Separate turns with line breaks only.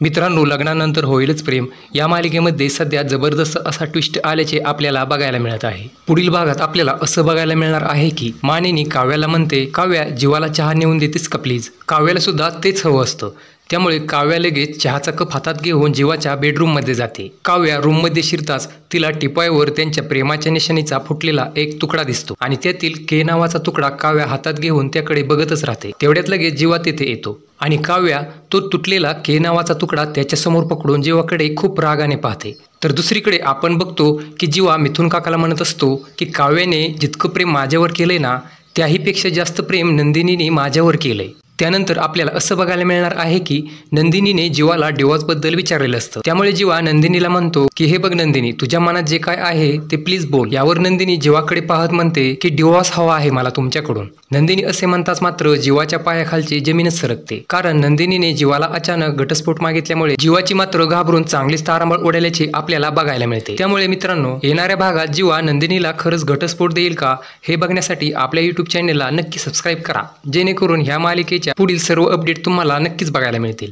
मित्रांनो, लग्नानंतर होईलच प्रेम या मालिकेमध्ये सध्या जबरदस्त असा ट्विस्ट आल्याचे आपल्याला बघायला मिळत आहे। पुढील भागात आपल्याला असं बघायला मिळणार आहे की मानिनी काव्याला म्हणते, काव्या जीवाला चहा नेऊन देतेस का प्लीज। काव्याला सुद्धा तेच हवं असतं, त्यामुळे काव्या लगेच चहाचा कप हातात घेऊन जीवाच्या बेडरूममध्ये जाते। काव्या रूममध्ये शिरताच तिला टिपायवर त्यांच्या प्रेमाच्या निशाणीचा फुटलेला एक तुकडा दिसतो आणि त्यातील के नावाचा तुकडा काव्या हातात घेऊन त्याकडे बघतच राहते। तेवढ्यात लगेच जीवा तेथे येतो आणि काव्या तो तुटलेला के नावाचा तुकडा त्याच्यासमोर पकडून जीवाकडे खूप रागाने पाहते। तर दुसरीकडे आपण बघतो की जीवा मिथुन काकाला म्हणत असतो की काव्याने जितकं प्रेम माझ्यावर केलंय ना, त्याहीपेक्षा जास्त प्रेम नंदिनीने माझ्यावर केलंय। त्यानंतर आपल्याला असं बघायला मिळणार आहे की नंदिनीने जीवाला डिवॉर्सबद्दल विचारलेलं असतं, त्यामुळे जीवा नंदिनीला म्हणतो की हे बघ नंदिनी, तुझ्या मनात जे काय आहे ते प्लीज बोल। यावर नंदिनी जीवाकडे पाहत म्हणते की डिवॉर्स हवा आहे मला तुमच्याकडून। नंदिनी असे म्हणताच मात्र जीवाच्या पायाखालची जमीनच सरकते, कारण नंदिनीने जीवाला अचानक घटस्फोट मागितल्यामुळे जीवाची मात्र घाबरून चांगलीच तारांबळ उडाल्याचे आपल्याला बघायला मिळते। त्यामुळे मित्रांनो, येणाऱ्या भागात जीवा नंदिनीला खरंच घटस्फोट देईल का हे बघण्यासाठी आपल्या यूट्यूब चॅनलला नक्की सबस्क्राईब करा, जेणेकरून ह्या मालिकेच्या पुढील सर्व अपडेट तुम्हाला नक्कीच बघायला मिळतील।